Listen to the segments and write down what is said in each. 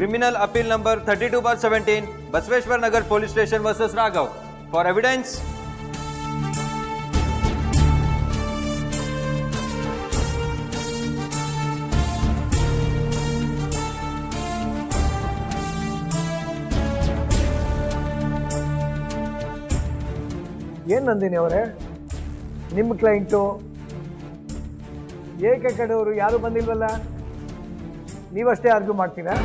Criminal Appeal Number 32/17, Basveshwar Nagar Police Station versus Raghav. For evidence, ಏನು ನಂದಿನಿ ಅವರೇ, ನಿಮ್ಮ client ಏಕೆ ಕಡೆಯವರು ಯಾರು ಬಂದಿಲ್ವಲ್ಲ, ನೀವಷ್ಟೇ ಆರ್ಗ್ಯೂ ಮಾಡ್ತೀರಾ?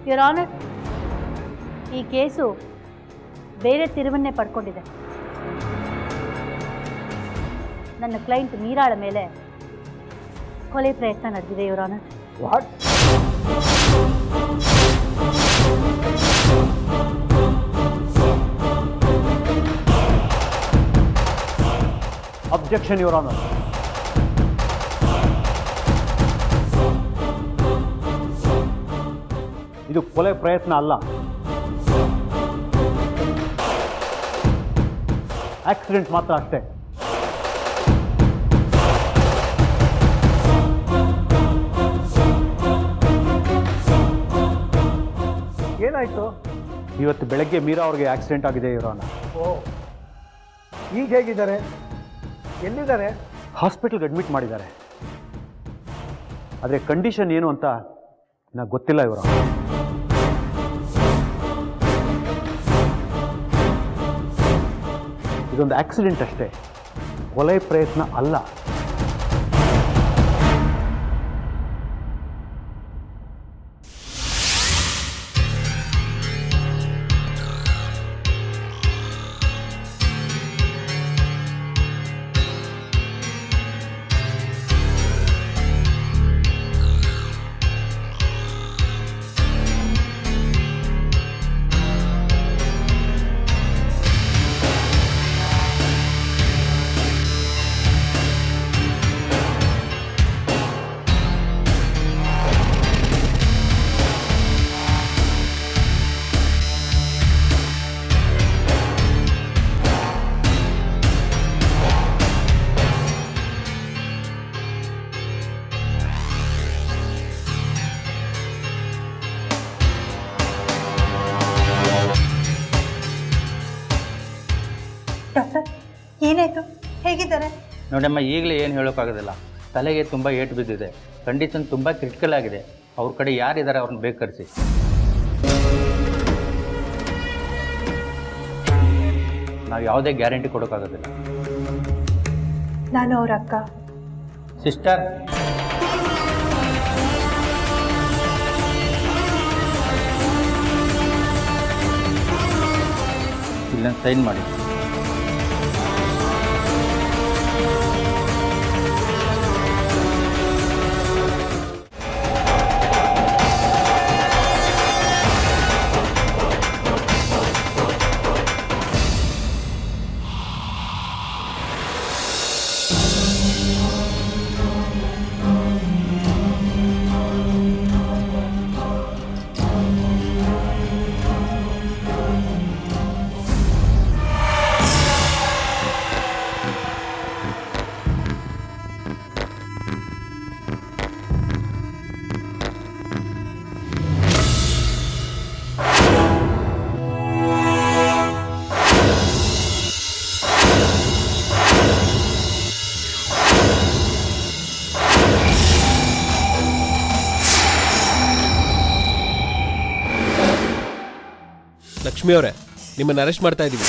ಯುವರ್ ಆನರ್, ಈ ಕೇಸು ಬೇರೆ ತಿರುವನ್ನೇ ಪಡ್ಕೊಂಡಿದೆ. ನನ್ನ ಕ್ಲೈಂಟ್ ಮೀರಾಳ ಮೇಲೆ ಕೊಲೆ ಪ್ರಯತ್ನ ನಡೆದಿದೆ your honour. What? Objection your honour. ಇದು ಕೊಲೆ ಪ್ರಯತ್ನ ಅಲ್ಲ, ಆಕ್ಸಿಡೆಂಟ್ ಮಾತ್ರ ಅಷ್ಟೇ. ಏನಾಯ್ತು? ಇವತ್ತು ಬೆಳಗ್ಗೆ ಮೀರಾ ಅವ್ರಿಗೆ ಆಕ್ಸಿಡೆಂಟ್ ಆಗಿದೆ ಯುವರ್ ಆನರ್. ಓ, ಈಗ ಹೇಗಿದ್ದಾರೆ? ಎಲ್ಲಿದ್ದಾರೆ? ಹಾಸ್ಪಿಟಲ್ಗೆ ಅಡ್ಮಿಟ್ ಮಾಡಿದ್ದಾರೆ. ಆದರೆ ಕಂಡೀಷನ್ ಏನು ಅಂತ ನನಗೆ ಗೊತ್ತಿಲ್ಲ ಯುವರ್ ಆನರ್. ಇದೊಂದು ಆಕ್ಸಿಡೆಂಟ್ ಅಷ್ಟೇ, ಕೊಲೆ ಪ್ರಯತ್ನ ಅಲ್ಲ. ಡಾಕ್ಟರ್, ಏನಾಯಿತು? ಹೇಗಿದ್ದಾರೆ? ನೋಡಮ್ಮ, ಈಗಲೇ ಏನು ಹೇಳೋಕ್ಕಾಗೋದಿಲ್ಲ. ತಲೆಗೆ ತುಂಬ ಏಟು ಬಿದ್ದಿದೆ, ಕಂಡೀಷನ್ ತುಂಬ ಕ್ರಿಟಿಕಲ್ ಆಗಿದೆ. ಅವ್ರ ಕಡೆ ಯಾರಿದ್ದಾರೆ ಅವ್ರನ್ನ ಬೇಕು ಕರೆಸಿ. ನಾವು ಯಾವುದೇ ಗ್ಯಾರಂಟಿ ಕೊಡೋಕ್ಕಾಗೋದಿಲ್ಲ. ನಾನು ಅವ್ರ ಅಕ್ಕ. ಸಿಸ್ಟರ್, ಇಲ್ಲೊಂದು ಸೈನ್ ಮಾಡಿ. ಲಕ್ಷ್ಮಿ ಅವರೇ, ನಿಮ್ಮನ್ನು ಅರೆಸ್ಟ್ ಮಾಡ್ತಾ ಇದ್ದೀವಿ.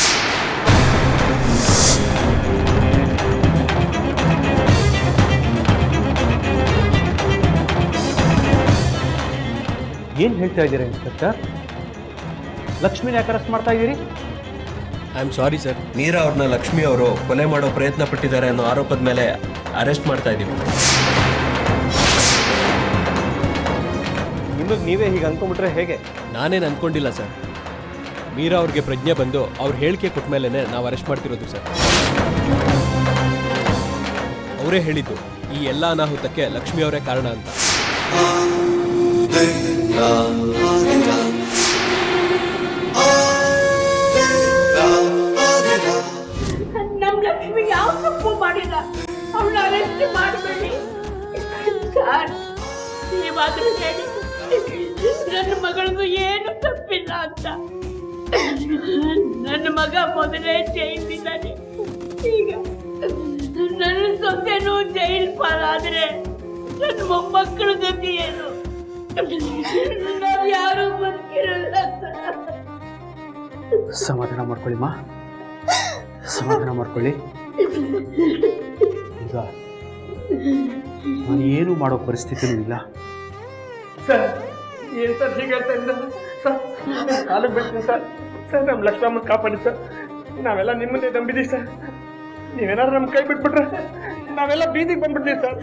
ಏನು ಹೇಳ್ತಾ ಇದ್ದೀರಾ ಇನ್ಸ್ಪೆಕ್ಟರ್? ಲಕ್ಷ್ಮಿನ ಯಾಕೆ ಅರೆಸ್ಟ್ ಮಾಡ್ತಾ ಇದ್ದೀರಿ? I am sorry sir. Meera ಅವ್ರನ್ನ ಲಕ್ಷ್ಮಿ ಅವರು ಕೊಲೆ ಮಾಡೋ ಪ್ರಯತ್ನ ಪಟ್ಟಿದ್ದಾರೆ ಅನ್ನೋ ಆರೋಪದ ಮೇಲೆ ಅರೆಸ್ಟ್ ಮಾಡ್ತಾ ಇದ್ದೀವಿ. ನಿಮಗೆ ನೀವೇ ಹೀಗೆ ಅಂದ್ಕೊಂಡ್ಬಿಟ್ರೆ ಹೇಗೆ? ನಾನೇನು ಅಂದ್ಕೊಂಡಿಲ್ಲ ಸರ್. ಮೀರಾ ಅವ್ರಿಗೆ ಪ್ರಜ್ಞೆ ಬಂದು ಅವ್ರ ಹೇಳಿಕೆ ಕೊಟ್ಟ ಮೇಲೆ ನಾವು ಅರೆಸ್ಟ್ ಮಾಡ್ತಿರೋದು ಸರ್. ಅವರೇ ಹೇಳಿದ್ದು ಈ ಎಲ್ಲ ಅನಾಹುತಕ್ಕೆ ಲಕ್ಷ್ಮಿ ಅವರೇ ಕಾರಣ ಅಂತ. ನಮ್ಮ ಲಕ್ಷ್ಮಿ ಯಾವ ತಪ್ಪು ಮಾಡಿಲ್ಲ, ಅವಳ ಅರೆಸ್ಟ್ ಮಾಡಬೇಡಿ. ಮಾತ್ರ ಹೇಳಿ ನನ್ನ ಮಗಳಿಗೂ ಏನು ತಪ್ಪಿಲ್ಲ ಅಂತ. ನನ್ನ ಮಗ ಮೊದಲೇ ಜೈಲಿದ್ದಾನೆ, ಈಗ ನನ್ನ ಸೊಸೆನೂ ಜೈಲ್ ಪಾಲಾದ್ರೆ ನನ್ನ ಮೊಮ್ಮಕ್ಕಳ ಗತಿ ಏನು? ನಾವು ಯಾರು ಬದುಕಿರಲ್ಲ. ಸಮಾಧಾನ ಮಾಡ್ಕೊಳ್ಳಿ ಮಾ, ಸಮಾಧಾನ ಮಾಡ್ಕೊಳ್ಳಿ. ಈಗ ನಾನು ಏನು ಮಾಡೋ ಪರಿಸ್ಥಿತಿನೂ ಇಲ್ಲ. ಸರ್ ಏನು ಸರ್ ಹೀಗೆ ಹೇಳ್ತಾ ಇದ್ದ ಸರ್? ಕಾಲು ಬಿಡ್ತೀನಿ ಸರ್. ಸರ್ ನಮ್ಮ ಲಕ್ಷ್ಮಮ್ಮ ಕಾಪಾಡಿ ಸರ್. ನಾವೆಲ್ಲ ನಿಮ್ಮನ್ನೇ ನಂಬಿದ್ದೀವಿ ಸರ್. ನೀವೇನಾದ್ರು ನಮ್ಮ ಕೈ ಬಿಟ್ಬಿಟ್ರೆ ನಾವೆಲ್ಲ ಬೀದಿಗೆ ಬಂದ್ಬಿಡ್ತೀವಿ ಸರ್.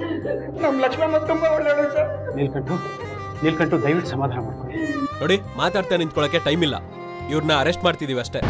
ನಮ್ಮ ಲಕ್ಷ್ಮಮ್ಮ ತುಂಬ ಒಳ್ಳೆಯವರು ಸರ್. ನೀಲ್ಕಂಠು ದಯವಿಟ್ಟು ಸಮಾಧಾನ ಮಾಡ್ಕೊಳ್ಳಿ. ನೋಡಿ, ಮಾತಾಡ್ತಾ ನಿಂತ್ಕೊಳ್ಳೋಕ್ಕೆ ಟೈಮ್ ಇಲ್ಲ. ಇವ್ರನ್ನ ಅರೆಸ್ಟ್ ಮಾಡ್ತಿದೀವಿ ಅಷ್ಟೇ.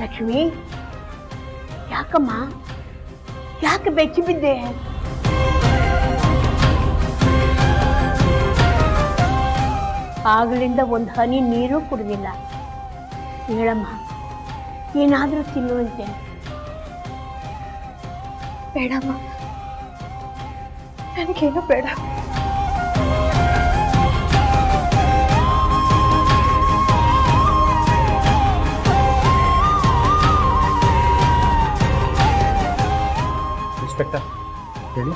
ಲಕ್ಷ್ಮಿ, ಯಾಕಮ್ಮ, ಯಾಕೆ ಬೆಚ್ಚಿ ಬಿದ್ದೆ? ಆಗಲಿಂದ ಒಂದು ಹನಿ ನೀರು ಕುಡಿದಿಲ್ಲ. ಹೇಳಮ್ಮ, ಏನಾದರೂ ತಿನ್ನುವಂತೆ. ಬೇಡಮ್ಮ, ನನಗೇನು ಬೇಡ. ಇನ್ಸ್ಪೆಕ್ಟರ್ ಹೇಳಿ,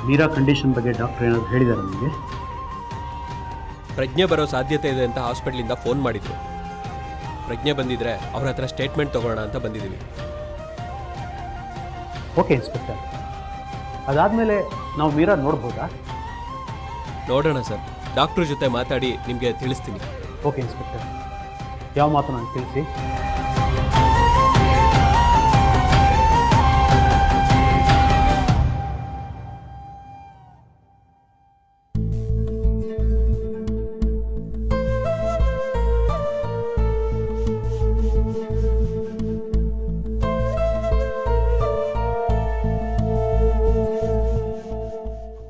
ಮೀರಾ ಕಂಡೀಷನ್ ಬಗ್ಗೆ ಡಾಕ್ಟರ್ ಏನಾದ್ರು ಹೇಳಿದ್ದಾರೆ ನಿಮಗೆ? ಪ್ರಜ್ಞೆ ಬರೋ ಸಾಧ್ಯತೆ ಇದೆ ಅಂತ ಹಾಸ್ಪಿಟ್ಲಿಂದ ಫೋನ್ ಮಾಡಿದ್ರು. ಪ್ರಜ್ಞೆ ಬಂದಿದ್ರೆ ಅವ್ರ ಹತ್ರ ಸ್ಟೇಟ್ಮೆಂಟ್ ತಗೊಳ್ಳೋಣ ಅಂತ ಬಂದಿದ್ದೀವಿ. ಓಕೆ ಇನ್ಸ್ಪೆಕ್ಟರ್, ಅದಾದಮೇಲೆ ನಾವು ಮೀರಾ ನೋಡ್ಬೋದಾ? ನೋಡೋಣ ಸರ್, ಡಾಕ್ಟ್ರ್ ಜೊತೆ ಮಾತಾಡಿ ನಿಮಗೆ ತಿಳಿಸ್ತೀನಿ. ಓಕೆ ಇನ್ಸ್ಪೆಕ್ಟರ್, ಯಾವ ಮಾತು ನಾನು ತಿಳಿಸಿ.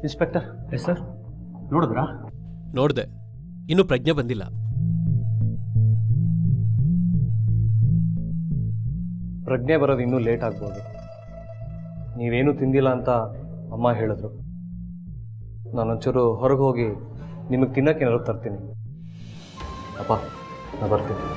ಇನ್ಸ್ಪೆಕ್ಟರ್. Yes sir. ನೋಡಿದ್ರಾ? ನೋಡಿದೆ, ಇನ್ನೂ ಪ್ರಜ್ಞೆ ಬಂದಿಲ್ಲ. ಪ್ರಜ್ಞೆ ಬರೋದು ಇನ್ನೂ ಲೇಟ್ ಆಗ್ಬೋದು. ನೀವೇನೂ ತಿಂದಿಲ್ಲ ಅಂತ ಅಮ್ಮ ಹೇಳಿದ್ರು. ನಾನೊಂಚೂರು ಹೊರಗೆ ಹೋಗಿ ನಿಮಗೆ ತಿನ್ನೋಕೆ ಏನಾದ್ರು ತರ್ತೀನಿ. ಅಪ್ಪ, ನಾನು ಬರ್ತೀನಿ.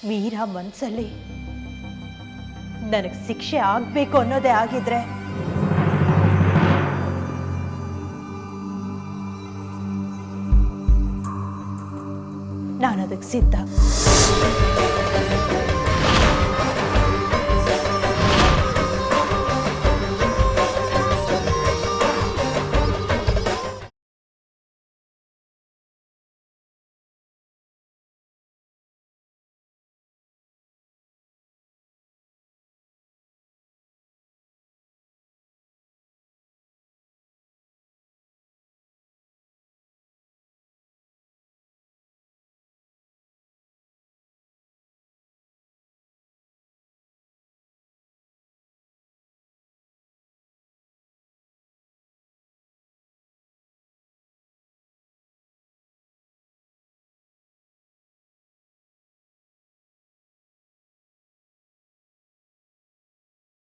ಮೀರಾ ಮನಸ್ಸಲ್ಲಿ ನನಗೆ ಶಿಕ್ಷೆ ಆಗಬೇಕು ಅನ್ನೋದೇ ಆಗಿದ್ರೆ ನಾನು ಅದಕ್ಕೆ ಸಿದ್ಧ.